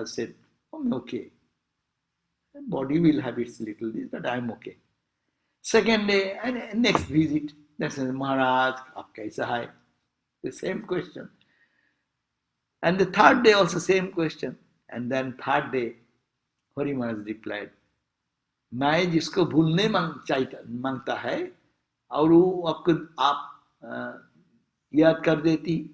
Maharaj said, I'm okay. The body will have its little this, but I'm okay. Second day, and next visit, that says, Maharaj, aap kaisa hai? The same question. And the third day also same question. And then third day, Hari Maharaj replied, मैं जिसको भूलने मांगता है और वो आपको आप याद कर देती.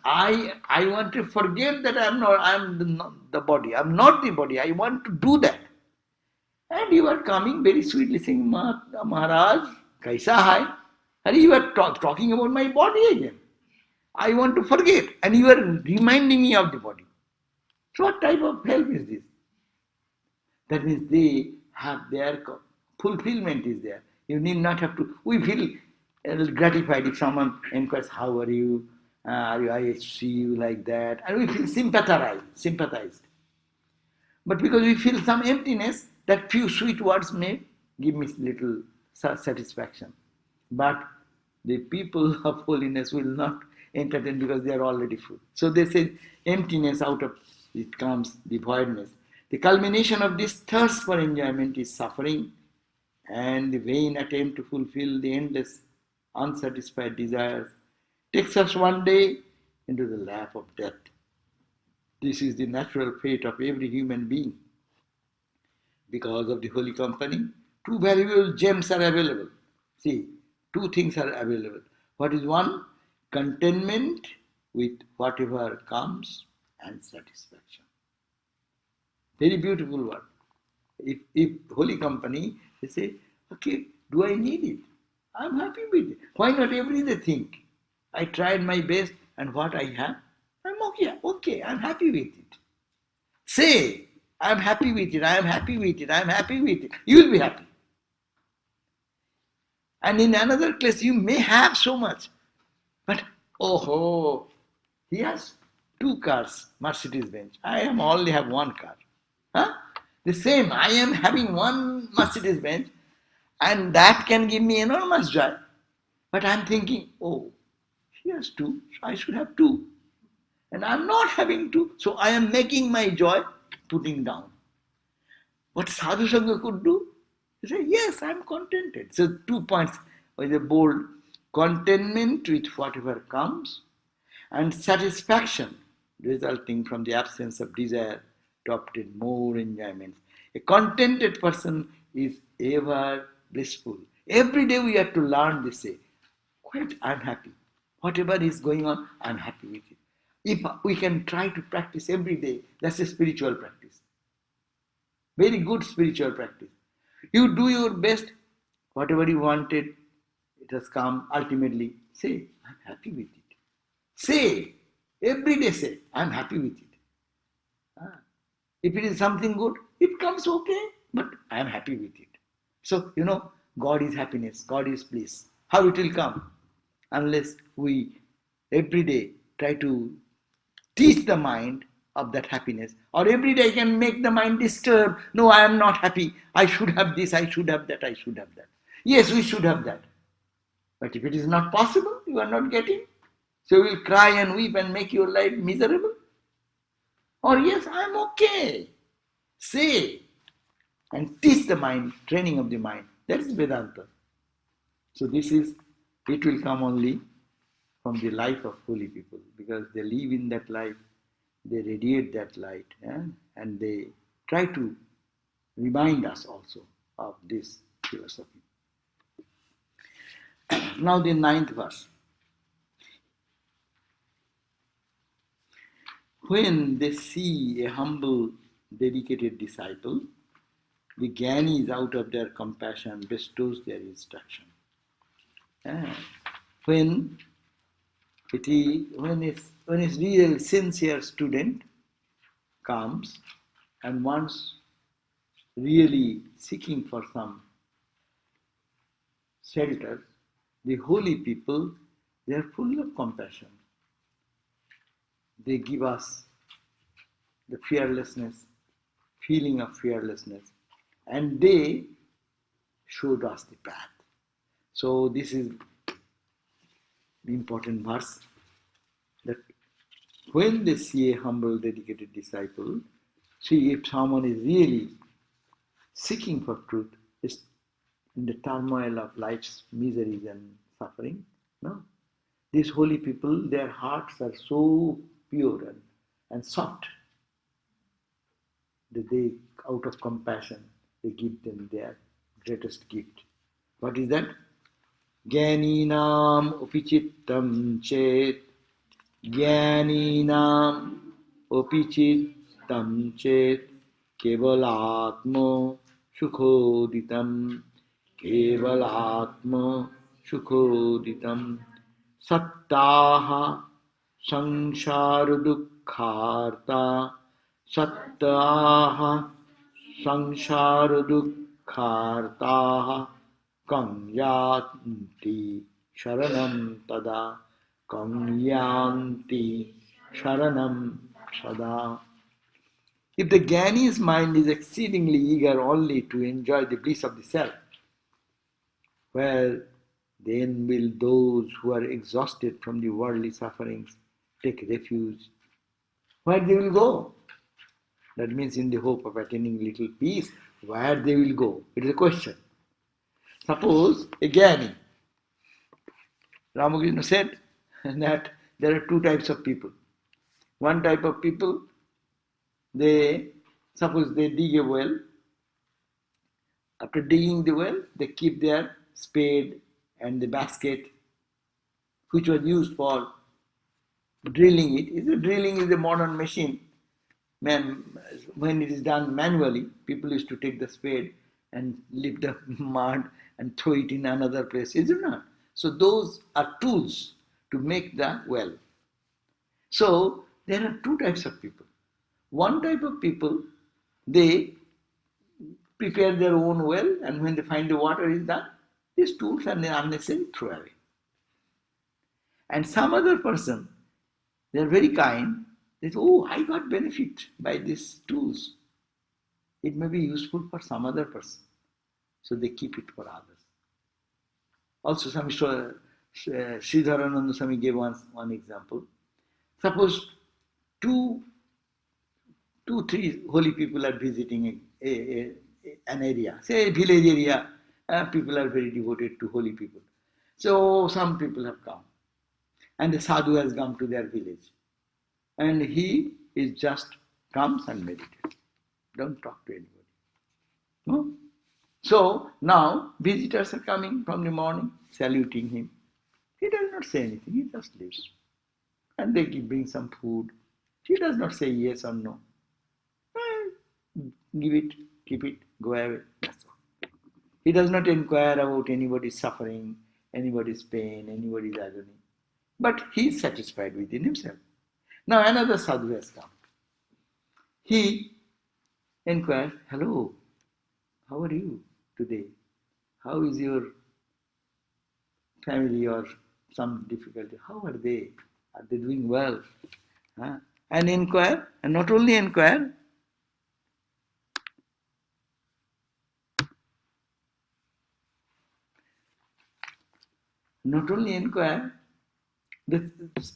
I want to forget that I'm not the body. I'm not the body. I want to do that. And you are coming very sweetly saying, Maharaj, kaisa hai? And you are talking about my body again. I want to forget. And you are reminding me of the body. So what type of help is this? That means they have their fulfillment is there. You need not have to. We feel gratified if someone inquires, how are you? I see you like that. And we feel sympathized. But because we feel some emptiness, that few sweet words may give me little satisfaction. But the people of holiness will not entertain because they are already full. So they say emptiness, out of it comes the voidness. The culmination of this thirst for enjoyment is suffering and the vain attempt to fulfill the endless unsatisfied desires takes us one day into the lap of death. This is the natural fate of every human being. Because of the holy company, two valuable gems are available. See, two things are available. What is one? Contentment with whatever comes and satisfaction. Very beautiful word. If holy company, they say, okay, do I need it? I'm happy with it. Why not every day think? I tried my best and what I have, I'm okay, I'm happy with it. Say, I'm happy with it, I'm happy with it, I'm happy with it. You will be happy. And in another place, you may have so much, but he has two cars, Mercedes Benz. I only have one car. Huh? The same, I am having one Mercedes Benz, and that can give me enormous joy. But I'm thinking, he has two, so I should have two. And I'm not having two, so I am making my joy putting down. What Sadhu Sangha could do? He said, yes, I'm contented. So 2 points with a bold: contentment with whatever comes, and satisfaction resulting from the absence of desire to obtain more enjoyments. A contented person is ever blissful. Every day we have to learn this. Say, quite, I'm happy. Whatever is going on, I'm happy with it. If we can try to practice every day, that's a spiritual practice. Very good spiritual practice. You do your best, whatever you wanted, it has come ultimately. Say, I'm happy with it. Say, every day say, I'm happy with it. If it is something good, it comes okay, but I'm happy with it. So, God is happiness, God is bliss. How it will come? Unless we every day try to teach the mind of that happiness, or every day I can make the mind disturb. No, I am not happy. I should have this, I should have that, I should have that. Yes, we should have that. But if it is not possible, you are not getting. So you will cry and weep and make your life miserable. Or yes, I am okay. Say and teach the mind, training of the mind. That is Vedanta. So it will come only from the life of holy people, because they live in that life, they radiate that light, and they try to remind us also of this philosophy. Now the 9th verse. When they see a humble, dedicated disciple, the Gyanis out of their compassion bestows their instruction. When a real sincere student comes and wants really seeking for some shelter, the holy people, they are full of compassion. They give us the feeling of fearlessness, and they showed us the path. So this is the important verse, that when they see a humble, dedicated disciple, see if someone is really seeking for truth, is in the turmoil of life's miseries and suffering. No. These holy people, their hearts are so pure and soft that they, out of compassion, they give them their greatest gift. What is that? Jnaninam upichittam chet, Jnaninam upichittam chet, Kevalatma sukhoditam, Kevalatma sukhoditam, Sattaha sangsarudukharta, Sattaha sangsarudukharta, Kamyanti sharanam tada, Kamyanti sharanam sada. If the Jnani's mind is exceedingly eager only to enjoy the bliss of the self, well, then will those who are exhausted from the worldly sufferings take refuge. Where they will go? That means in the hope of attaining little peace, where they will go? It is a question. Suppose a Jnani, Ramakrishna said that there are two types of people. One type of people, suppose they dig a well. After digging the well, they keep their spade and the basket, which was used for drilling it. Drilling is a modern machine. When it is done manually, people used to take the spade and lift the mud and throw it in another place, is it not? So those are tools to make the well. So there are two types of people. One type of people, they prepare their own well, and when they find the water is done, these tools are unnecessary, throw away. And some other person, they are very kind. They say, oh, I got benefit by these tools. It may be useful for some other person. So they keep it for others. Also, Sridharananda Swami gave one example. Suppose two, three holy people are visiting an area, say a village area, people are very devoted to holy people. So some people have come, and the sadhu has come to their village, and he is just comes and meditates. Don't talk to anybody. No? So now visitors are coming from the morning, saluting him. He does not say anything, he just leaves. And they bring some food. He does not say yes or no. Give it, keep it, go away. That's all. He does not inquire about anybody's suffering, anybody's pain, anybody's agony. But he is satisfied within himself. Now another sadhu has come. He inquires, hello, how are you today? How is your family or some difficulty? How are they? Are they doing well? And inquire, and not only inquire,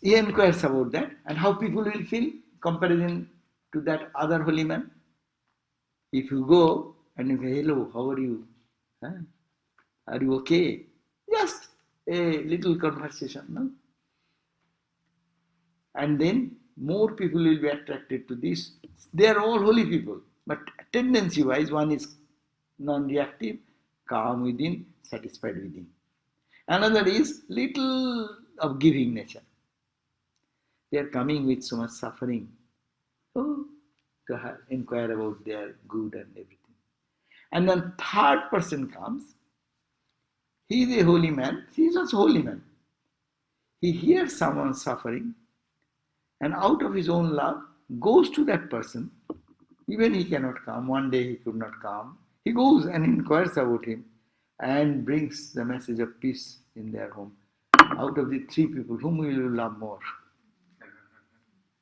he inquires about that and how people will feel comparison to that other holy man. If you go and you say, hello, how are you? Are you okay? Just a little conversation, no? And then more people will be attracted to this. They are all holy people, but tendency-wise, one is non-reactive, calm within, satisfied within. Another is little of giving nature. They are coming with so much suffering. To inquire about their good and everything. And then third person comes. He is a holy man. He is also a holy man. He hears someone suffering and out of his own love goes to that person. Even he cannot come. One day he could not come. He goes and inquires about him and brings the message of peace in their home. Out of the three people, whom will you love more?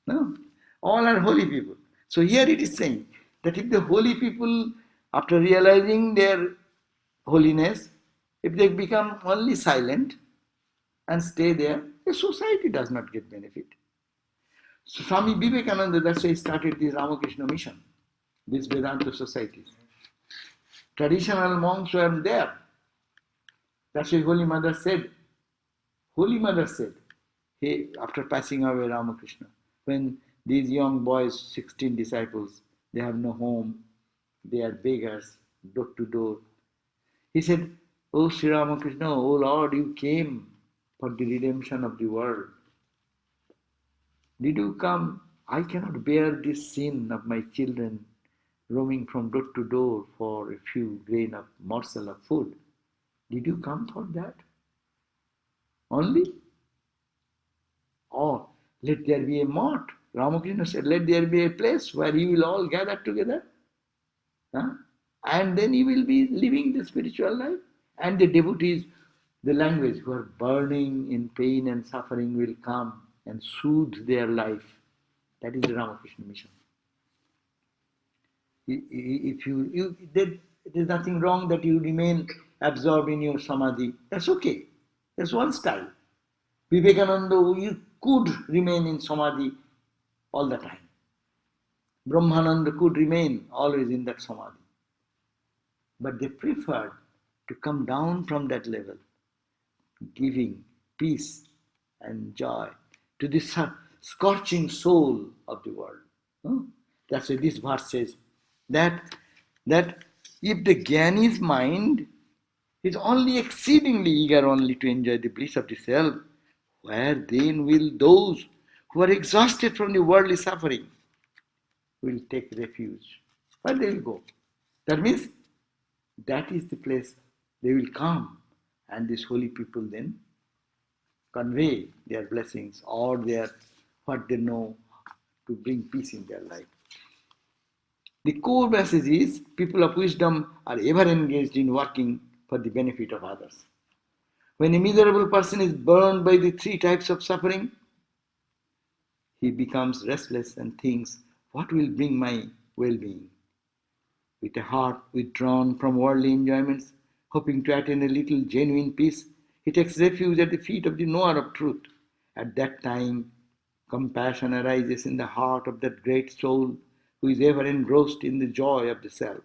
No? All are holy people. So here it is saying that if the holy people, after realizing their holiness, if they become only silent and stay there, the society does not get benefit. So Swami Vivekananda, that's why he started this Ramakrishna mission, these Vedanta societies. Traditional monks were there. That's why Holy Mother said, hey, after passing away Ramakrishna, when these young boys, 16 disciples, they have no home, they are beggars, door to door. He said, "Oh Sri Ramakrishna, oh Lord, you came for the redemption of the world. Did you come? I cannot bear this sin of my children roaming from door to door for a few grain of morsel of food. Did you come for that? Only? Or let there be a mart." Ramakrishna said, let there be a place where you will all gather together. Huh? And then you will be living the spiritual life. And the devotees, the language, who are burning in pain and suffering will come and soothe their life. That is the Ramakrishna mission. If there's nothing wrong that you remain absorbed in your samadhi. That's okay. That's one style. Vivekananda, you could remain in samadhi all the time. Brahmananda could remain always in that samadhi. But they preferred to come down from that level, giving peace and joy to this scorching soul of the world. That's why this verse says that if the Jnani's mind is only exceedingly eager only to enjoy the bliss of the self, where then will those who are exhausted from the worldly suffering will take refuge? Where they will go? That means that is the place they will come, and these holy people then convey their blessings or their what they know to bring peace in their life. The core message is people of wisdom are ever engaged in working for the benefit of others. When a miserable person is burned by the three types of suffering, he becomes restless and thinks, what will bring my well-being? With a heart withdrawn from worldly enjoyments, hoping to attain a little genuine peace, he takes refuge at the feet of the knower of truth. At that time, compassion arises in the heart of that great soul who is ever engrossed in the joy of the self.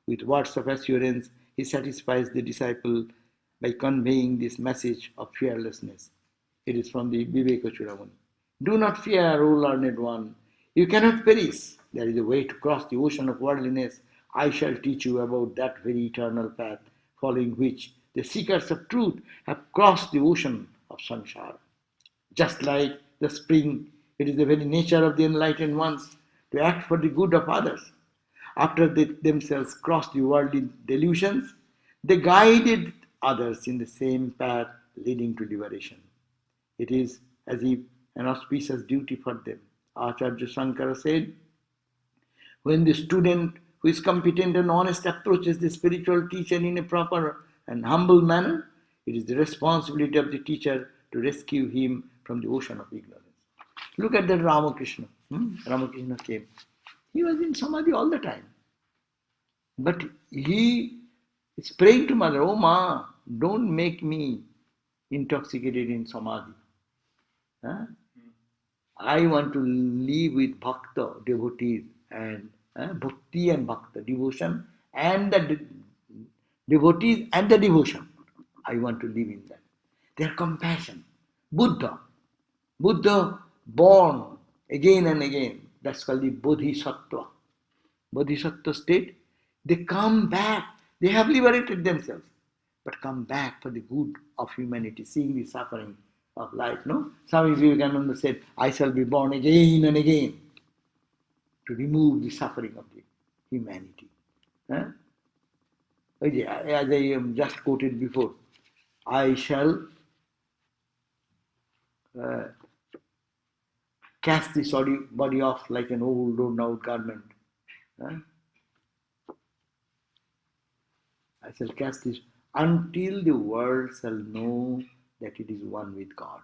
With words of assurance, he satisfies the disciple by conveying this message of fearlessness. It is from the Viveka Chudamani. Do not fear, O learned one. You cannot perish. There is a way to cross the ocean of worldliness. I shall teach you about that very eternal path, following which the seekers of truth have crossed the ocean of samsara. Just like the spring, it is the very nature of the enlightened ones to act for the good of others. After they themselves crossed the worldly delusions, they guided others in the same path leading to liberation. It is as if an auspicious duty for them. Acharya Shankara said, when the student who is competent and honest approaches the spiritual teacher in a proper and humble manner, it is the responsibility of the teacher to rescue him from the ocean of ignorance. Look at that Ramakrishna. Ramakrishna came. He was in samadhi all the time. But he is praying to Mother, oh Ma, don't make me intoxicated in samadhi. Huh? I want to live with bhakta, devotees, and bhakti and bhakta, devotion, and the devotees and the devotion. I want to live in that. Their compassion. Buddha born again and again. That's called the Bodhisattva. Bodhisattva state. They come back. They have liberated themselves, but come back for the good of humanity, seeing the suffering of life. No, Swami Vivekananda said, I shall be born again and again to remove the suffering of the humanity. As I just quoted before, I shall cast this body off like an old worn out garment. I shall cast this until the world shall know that it is one with God.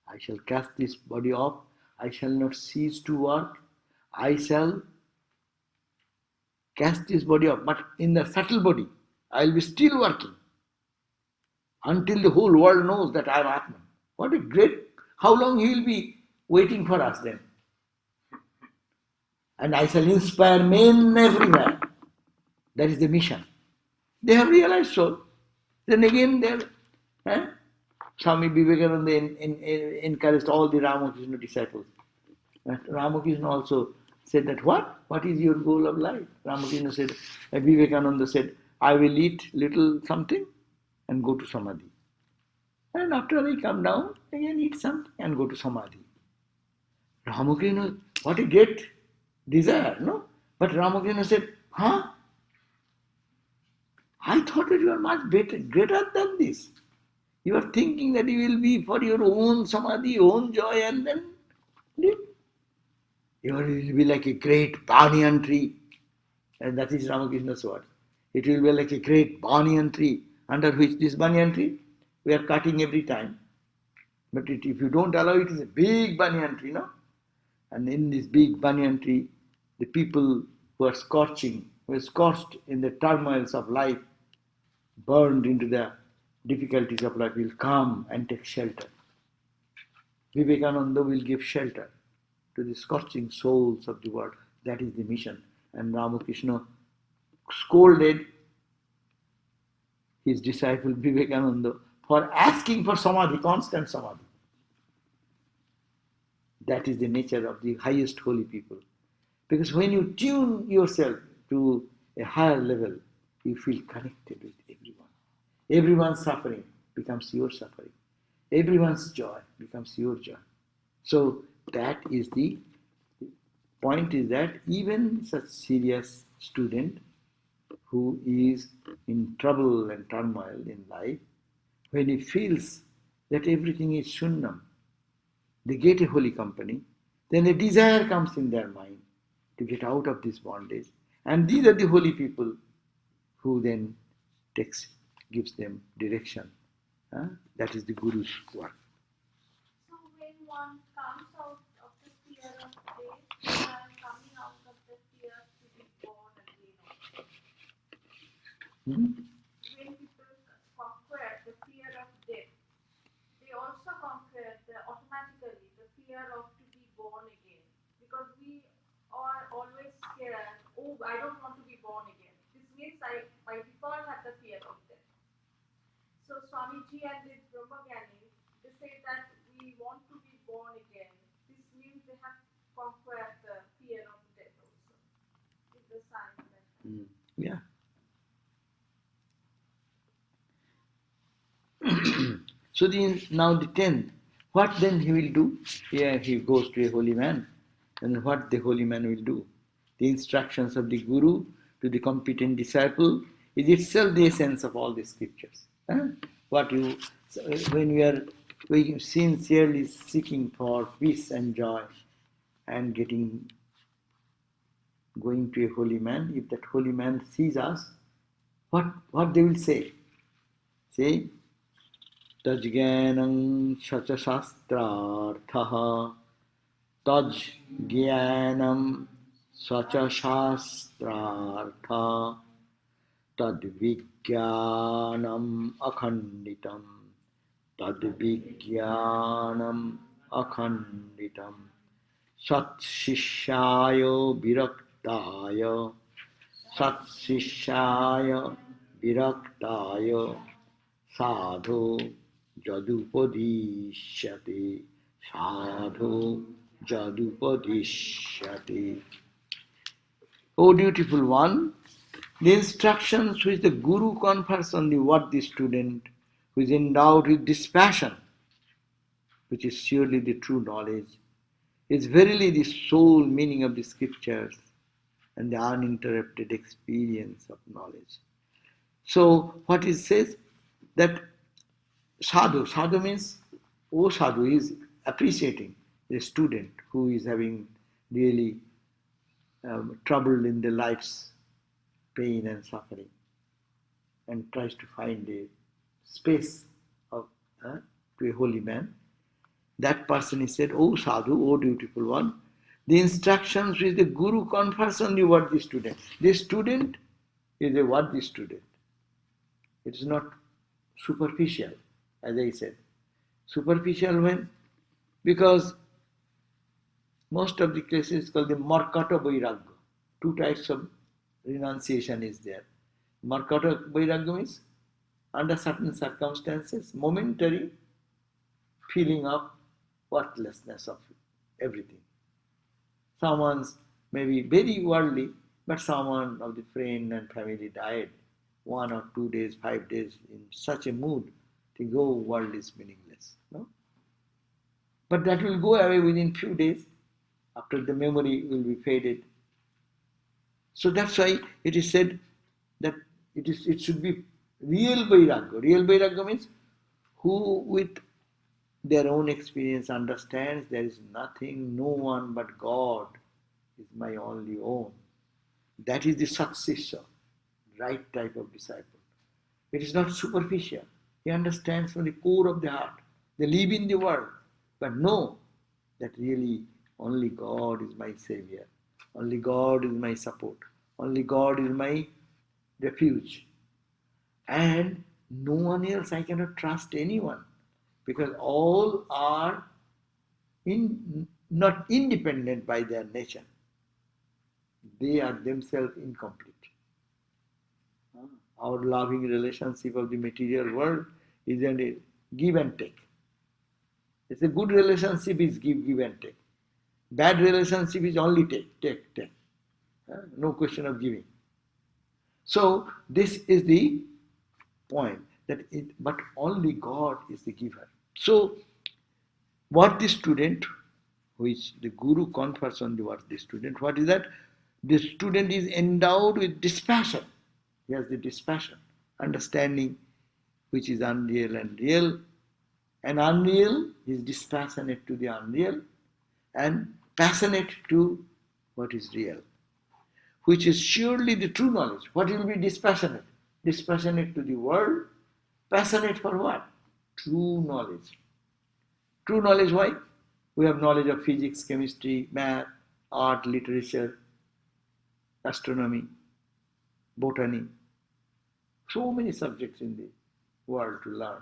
I shall cast this body off. I shall not cease to work. I shall cast this body off. But in the subtle body, I will be still working until the whole world knows that I am Atman. What a great, how long he will be waiting for us then. And I shall inspire men everywhere. That is the mission. They have realized so. Then again, Swami Vivekananda encouraged all the Ramakrishna disciples. Ramakrishna also said that, what is your goal of life? Ramakrishna said, Vivekananda said, I will eat little something and go to Samadhi. And after I come down, again eat something and go to Samadhi. Ramakrishna, what a great desire, no? But Ramakrishna said, I thought that you are much better, greater than this. You are thinking that you will be for your own Samadhi, own joy, and then live. You will be like a great banyan tree. And that is Ramakrishna's word. It will be like a great banyan tree, under which this banyan tree, we are cutting every time. But if you don't allow it, is a big banyan tree, no? And in this big banyan tree, the people who are scorched in the turmoils of life, burned into the difficulties of life, will come and take shelter. Vivekananda will give shelter to the scorching souls of the world. That is the mission. And Ramakrishna scolded his disciple Vivekananda for asking for Samadhi, constant Samadhi. That is the nature of the highest holy people. Because when you tune yourself to a higher level, you feel connected with everyone. Everyone's suffering becomes your suffering. Everyone's joy becomes your joy. So that is the point, is that even such serious student who is in trouble and turmoil in life, when he feels that everything is shunnam, they get a holy company, then a desire comes in their mind to get out of this bondage. And these are the holy people who then gives them direction. That is the Guru's work. So when one comes out of the fear of death, they are coming out of the fear to be born again also. When people conquer the fear of death, they also conquer automatically the fear of to be born again. Because we are always scared, I don't want to be born again. This means I by default have the fear of death. So Swamiji and his Brahmagyanis, they say that we want to be born again. This means they have conquered the fear of death also. It's the sign that. Yeah. So now the 10th, what then he will do? Here he goes to a holy man. And what the holy man will do? The instructions of the Guru to the competent disciple is itself the essence of all the scriptures. When we sincerely seeking for peace and joy and going to a holy man, if that holy man sees us, what they will say? Say, Tajjnanam shacha shastrarthaha, Tajjnanam shacha shastrartha, Tadvijnanam akhanditam, Tadvijnanam akhanditam, Sat Shishaya Viraktaya, Sat Shishaya Viraktaya, Sadhu Jadupadishyate, Sadhu Jadupadishyate. O dutiful one, the instructions which the Guru confers on the worthy student who is endowed with dispassion, which is surely the true knowledge, is verily the sole meaning of the scriptures and the uninterrupted experience of knowledge. So what it says, that sadhu means, sadhu is appreciating a student who is having really trouble in their life's pain and suffering, and tries to find a space to a holy man. That person is said, O sadhu, O dutiful one, the instructions which the Guru confers on the worthy student. This student is a worthy student. It is not superficial, as I said. Superficial when? Because Most of the cases called the Markata Vairagya. Two types of renunciation is there. Markata Vairagya means under certain circumstances, momentary feeling of worthlessness of everything. Someone's maybe very worldly, but someone of the friend and family died 1 or 2 days, 5 days in such a mood, to go world is meaningless. No? But that will go away within few days after the memory will be faded. So that's why it is said that it should be real vairagya. Real vairagya means who with their own experience understands there is nothing, no one but God is my only own. That is the Satsishya, right type of disciple. It is not superficial. He understands from the core of the heart. They live in the world, but know that really only God is my savior. Only God is my support. Only God is my refuge. And no one else, I cannot trust anyone, because all are not independent by their nature. They are themselves incomplete. Our loving relationship of the material world isn't a give and take. It's a good relationship is give and take. Bad relationship is only take. No question of giving. So this is the point but only God is the giver. So what the student, which the guru confers on the student, what is that? The student is endowed with dispassion. He has the dispassion, understanding which is unreal and real, and unreal is dispassionate to the unreal, and passionate to what is real, which is surely the true knowledge. What will be dispassionate? Dispassionate to the world, passionate for what? True knowledge. True knowledge, why? We have knowledge of physics, chemistry, math, art, literature, astronomy, botany. So many subjects in the world to learn.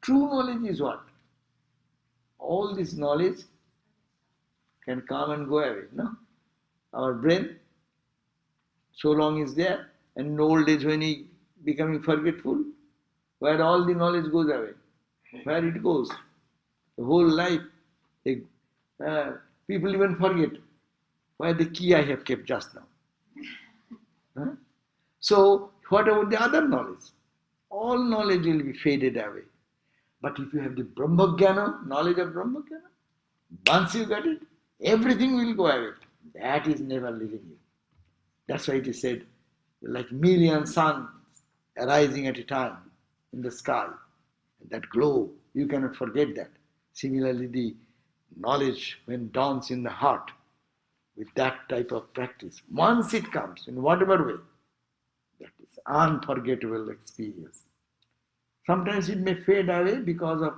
True knowledge is what? All this knowledge can come and go away. No? Our brain so long is there, and in old age when he becoming forgetful, where all the knowledge goes away, where it goes, the whole life, people even forget where the key I have kept just now. Huh? So what about the other knowledge? All knowledge will be faded away. But if you have the Brahmajnana, knowledge of Brahmajnana, once you got it, everything will go away. That is never leaving you. That's why it is said, like million suns arising at a time in the sky. That glow, you cannot forget that. Similarly, the knowledge when dawns in the heart with that type of practice, once it comes, in whatever way, that is unforgettable experience. Sometimes it may fade away because of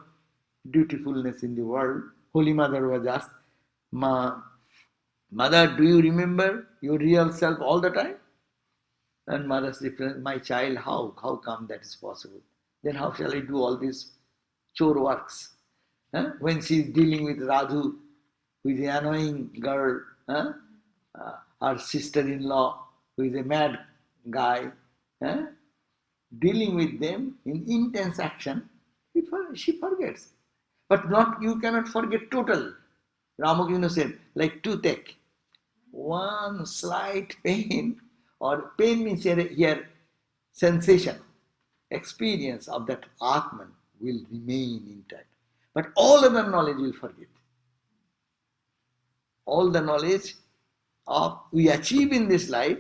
dutifulness in the world. Holy Mother was asked, Mother, do you remember your real self all the time? And Mother's reply, my child, how come that is possible? Then how shall I do all these chore works? Huh? When she is dealing with Radhu, who is the annoying girl, her sister-in-law, who is a mad guy, dealing with them in intense action, she forgets. But not, you cannot forget totally. Ramakrishna said, like toothache. One slight pain, or pain means here sensation, experience of that Atman will remain intact. But all other knowledge will forget. All the knowledge of we achieve in this life,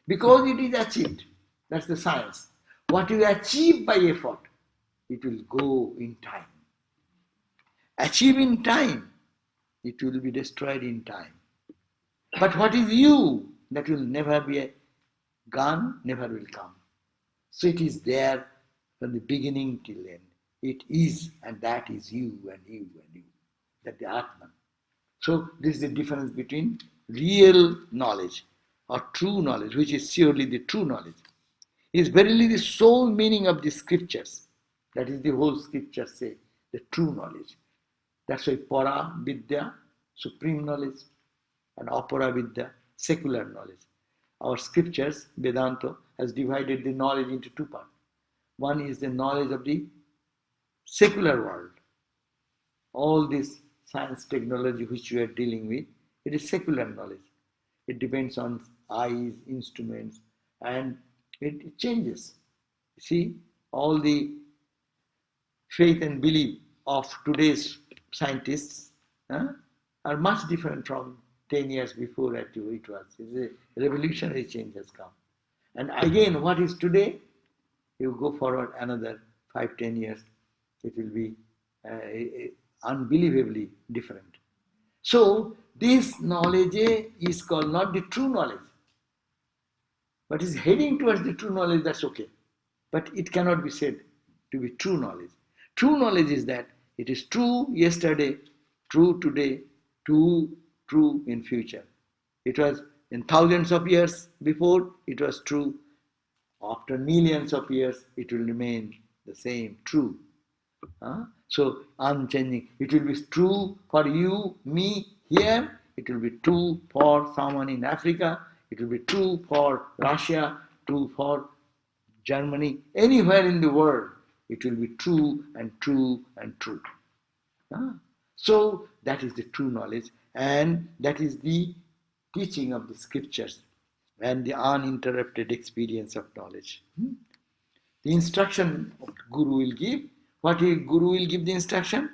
because it is achieved. That's the science. What you achieve by effort, it will go in time. Achieve in time, it will be destroyed in time. But what is you, that will never be gone, never will come. So it is there from the beginning till end. It is, and that is you and you and you. That the Atman. So this is the difference between real knowledge or true knowledge, which is surely the true knowledge, is verily the sole meaning of the scriptures. That is the whole scripture say, the true knowledge. That's why para vidya supreme knowledge, and apara-vidya, secular knowledge. Our scriptures, Vedanta, has divided the knowledge into two parts. One is the knowledge of the secular world. All this science technology which we are dealing with, it is secular knowledge. It depends on eyes, instruments, and it changes. See, all the faith and belief of today's scientists are much different from 10 years before it was. It's a revolutionary change has come. And again, what is today, you go forward another 5-10 years, it will be unbelievably different. So, this knowledge is called not the true knowledge, but is heading towards the true knowledge, that's okay. But it cannot be said to be true knowledge. True knowledge is that it is true yesterday, true today, true in future. It was in thousands of years before, it was true. After millions of years, it will remain the same, true. So, unchanging. It will be true for you, me, here. It will be true for someone in Africa. It will be true for Russia, true for Germany, anywhere in the world. It will be true and true and true. So, that is the true knowledge, and that is the teaching of the scriptures and the uninterrupted experience of knowledge. The instruction Guru will give, what Guru will give the instruction,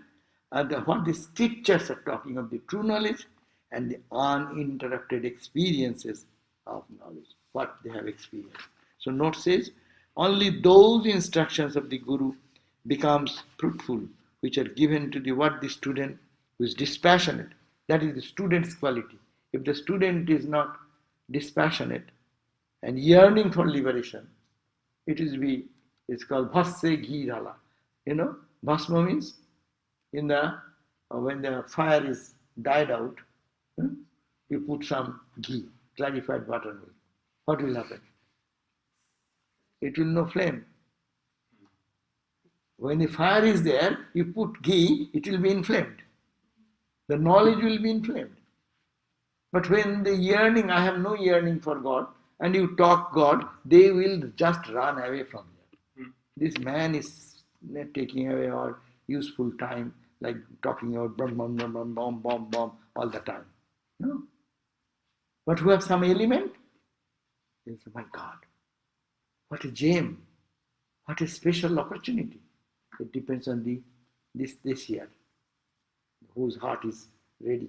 and what the scriptures are talking of the true knowledge and the uninterrupted experiences of knowledge, what they have experienced. So note says, only those instructions of the Guru becomes fruitful, which are given to the student who is dispassionate. That is the student's quality. If the student is not dispassionate and yearning for liberation, it's called bhasse ghee dhala. Bhasma means when the fire is died out, you put some ghee, clarified buttermilk. What will happen? It will no flame. When the fire is there, you put ghee, it will be inflamed. The knowledge will be inflamed. But when the yearning, I have no yearning for God, and you talk God, they will just run away from you. This man is taking away our useful time, like talking about bomb, bomb, bomb, bomb, bomb, bomb, bomb all the time. No. But who have some element, they say, my God, what a gem, what a special opportunity. It depends on this year, whose heart is ready.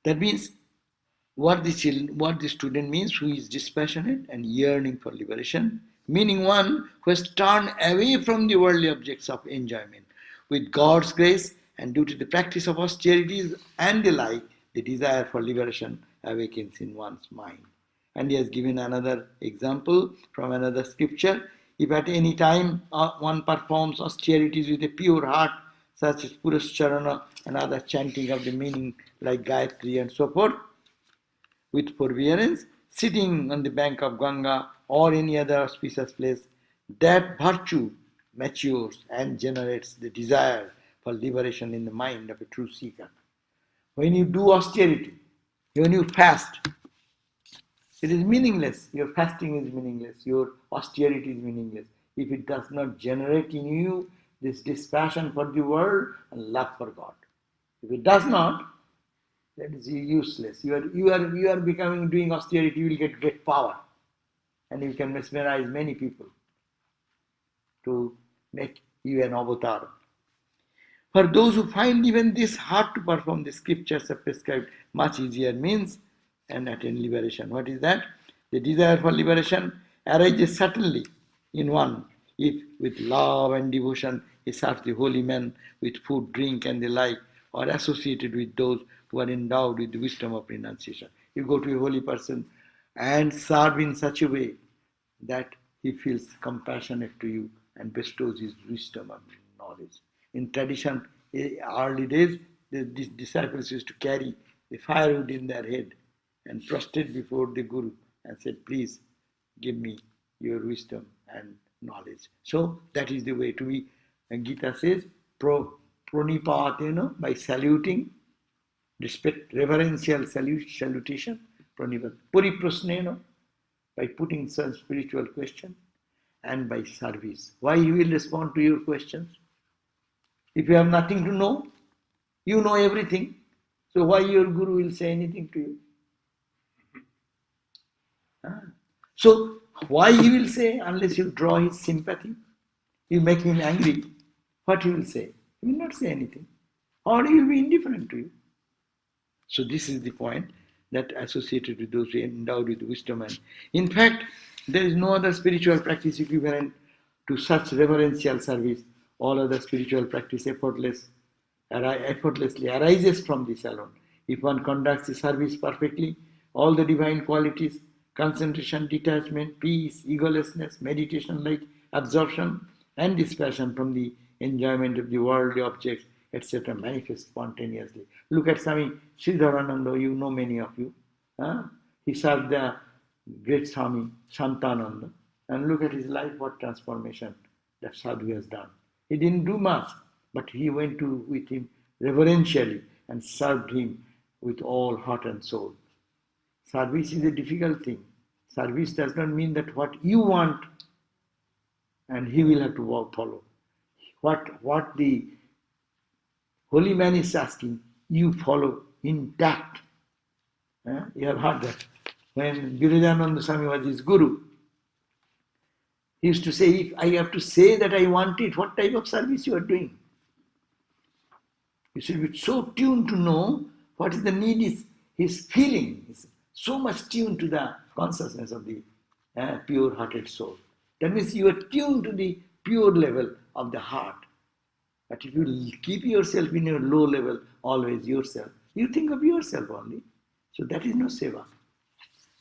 That means what the student means, who is dispassionate and yearning for liberation, meaning one who has turned away from the worldly objects of enjoyment. With God's grace and due to the practice of austerities and the like, the desire for liberation awakens in one's mind. And he has given another example from another scripture. If at any time one performs austerities with a pure heart, such as Puruscharana and other chanting of the meaning like Gayatri and so forth, with forbearance, sitting on the bank of Ganga or any other auspicious place, that virtue matures and generates the desire for liberation in the mind of a true seeker. When you do austerity, when you fast, it is meaningless. Your fasting is meaningless. Your austerity is meaningless if it does not generate in you this dispassion for the world and love for God. If it does not, that is useless. You are becoming, doing austerity, you will get great power. And you can mesmerize many people to make you an avatar. For those who find even this hard to perform, the scriptures have prescribed much easier means and attain liberation. What is that? The desire for liberation arises certainly in one if with love and devotion he serves the holy man with food, drink and the like, or associated with those who are endowed with the wisdom of renunciation. You go to a holy person and serve in such a way that he feels compassionate to you and bestows his wisdom and knowledge. In tradition, early days, the disciples used to carry the firewood in their head and prostrate before the Guru and said, please give me your wisdom and knowledge. So that is the way to be And Gita says, pranipatena, by saluting, respect, reverential salutation, pranipat, pariprasnena, by putting some spiritual question, and by service. Why he will respond to your questions? If you have nothing to know, you know everything. So why your guru will say anything to you? So why he will say, unless you draw his sympathy, you make him angry, what he will say? He will not say anything. Or he will be indifferent to you. So this is the point that associated with those who are endowed with wisdom. And in fact, there is no other spiritual practice equivalent to such reverential service. All other spiritual practice effortlessly arises from this alone. If one conducts the service perfectly, all the divine qualities, concentration, detachment, peace, egolessness, meditation like absorption, and dispassion from the enjoyment of the worldly objects, etc., manifest spontaneously. Look at Swami Sarvadevananda, you know many of you. He served the great Swami Shantananda. And look at his life, what transformation that sadhu has done. He didn't do much, but he went with him reverentially and served him with all heart and soul. Service is a difficult thing. Service does not mean that what you want and he will have to follow. What the holy man is asking, you follow intact. You have heard that. When Virajananda Swami was his guru, he used to say, if I have to say that I want it, what type of service you are doing? You should be so tuned to know what is the need is his feeling. Is so much tuned to the consciousness of the pure-hearted soul. That means you are tuned to the pure level of the heart. But if you keep yourself in your low level, always yourself, you think of yourself only. So that is no seva.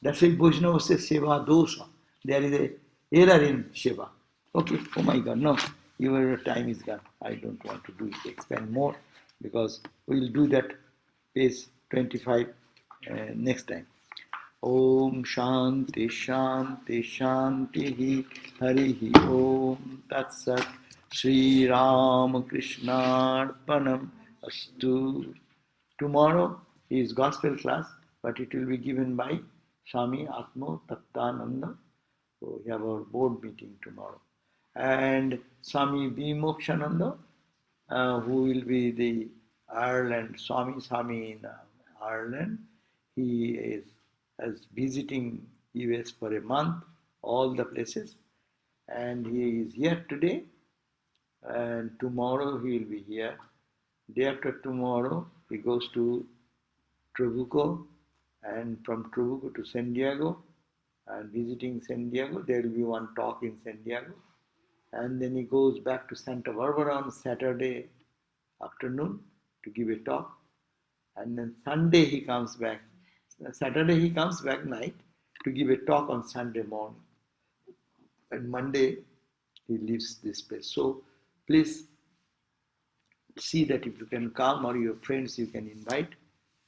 That's why Vaishnava says seva dosha. There is a error in seva. Okay, oh my God, no, your time is gone. I don't want to do it, expand more, because we'll do that page 25 next time. Om Shanti Shanti Shanti Hari Om Tat Sat Sri Ram Krishna Arpanam Astu. Tomorrow is gospel class, but it will be given by Swami Atma Tattananda. So we have our board meeting tomorrow. And Swami Vimokshananda, who will be the Ireland, Swami in Ireland. He is visiting US for a month, all the places. And he is here today, and tomorrow he will be here. Day after tomorrow, he goes to Trabuco, and from Trabuco to San Diego, and visiting San Diego. There will be one talk in San Diego. And then he goes back to Santa Barbara on Saturday afternoon to give a talk. And then Sunday he comes back. Saturday he comes back night to give a talk on Sunday morning. And Monday he leaves this place. So please see that if you can come, or your friends you can invite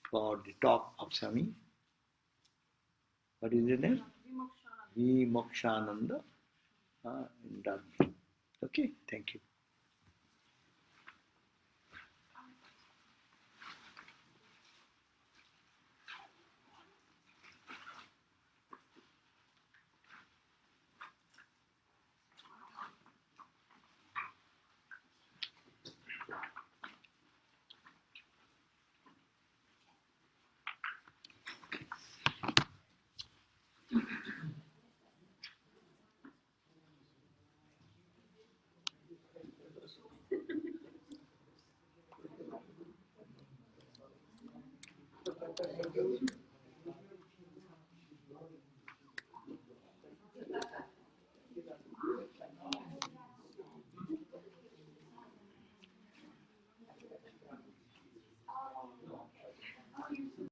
for the talk of Swami. What is the name? Vimokshananda in Dublin. Okay, thank you.